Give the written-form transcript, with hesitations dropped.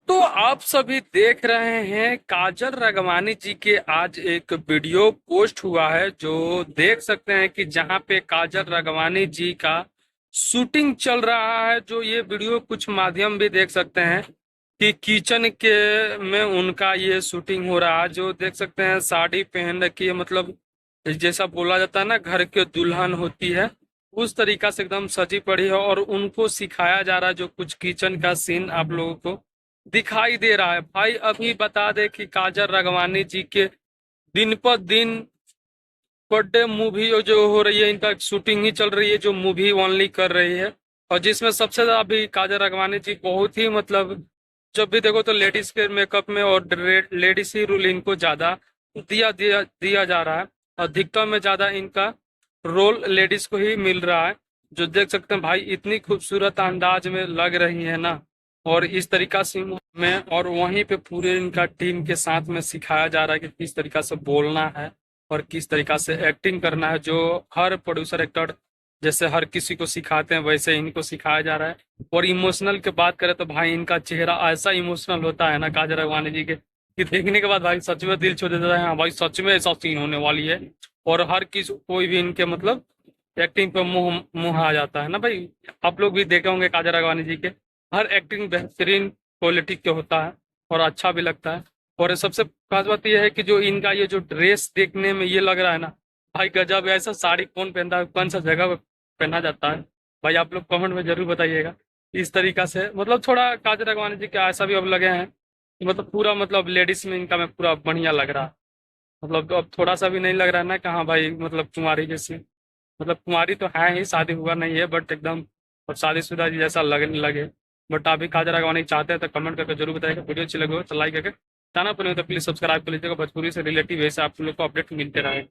तो आप सभी देख रहे हैं काजल राघवानी जी के आज एक वीडियो पोस्ट हुआ है, जो देख सकते हैं कि जहां पे काजल राघवानी जी का शूटिंग चल रहा है। जो ये वीडियो कुछ माध्यम भी देख सकते हैं कि किचन के में उनका ये शूटिंग हो रहा है। जो देख सकते हैं साड़ी पहन रखी है, मतलब जैसा बोला जाता है ना घर के दुल्हन होती है, उस तरीका से एकदम सजी पड़ी है। और उनको सिखाया जा रहा है जो कुछ किचन का सीन आप लोगों को दिखाई दे रहा है। भाई अभी बता दे कि काजल राघवानी जी के दिन पर दिन बर्थडे मूवी जो हो रही है, इनका शूटिंग ही चल रही है, जो मूवी ओनली कर रही है। और जिसमें सबसे ज्यादा अभी काजल राघवानी जी बहुत ही मतलब जब भी देखो तो लेडीज के मेकअप में और लेडीज ही रोल इनको ज्यादा दिया दिया दिया जा रहा है। अधिकतर में ज्यादा इनका रोल लेडीज को ही मिल रहा है। जो देख सकते हैं भाई इतनी खूबसूरत अंदाज में लग रही है ना, और इस तरीका से में और वहीं पे पूरे इनका टीम के साथ में सिखाया जा रहा है कि किस तरीका से बोलना है और किस तरीका से एक्टिंग करना है। जो हर प्रोड्यूसर एक्टर जैसे हर किसी को सिखाते हैं, वैसे इनको सिखाया जा रहा है। और इमोशनल की बात करें तो भाई इनका चेहरा ऐसा इमोशनल होता है ना काजल राघवानी जी के, कि देखने के बाद भाई सच में दिल छू देता है। हाँ भाई सच में ऐसा सीन होने वाली है। और हर किसी कोई भी इनके मतलब एक्टिंग पे मुंह मुंह आ जाता है ना भाई। आप लोग भी देखे होंगे काजल राघवानी जी के हर एक्टिंग बेहतरीन क्वालिटी के होता है और अच्छा भी लगता है। और सबसे खास बात यह है कि जो इनका ये जो ड्रेस देखने में ये लग रहा है ना भाई गजब है। ऐसा साड़ी कौन पहनता है, कौन सा जगह पे पहना जाता है, भाई आप लोग कमेंट में जरूर बताइएगा। इस तरीका से मतलब थोड़ा काजल राघवानी जी का ऐसा भी अब लगे हैं कि मतलब पूरा मतलब लेडीज में इनका में पूरा बढ़िया लग रहा है। मतलब अब थोड़ा सा भी नहीं लग रहा है ना कि हाँ भाई मतलब कुंवारी जैसी, मतलब कुंवारी तो है ही, शादी हुआ नहीं है बट एकदम और शादीशुदा जैसा लगने लगे। बट अभी काजल राघवानी चाहते हैं तो कमेंट करके जरूर बताइएगा। वीडियो अच्छी लगे हो तो लाइक करके, चैनल पर नहीं तो प्लीज सब्सक्राइब कर लीजिएगा। भोजपुरी से रिलेटिव ऐसे आप लोग को अपडेट मिलते रहे।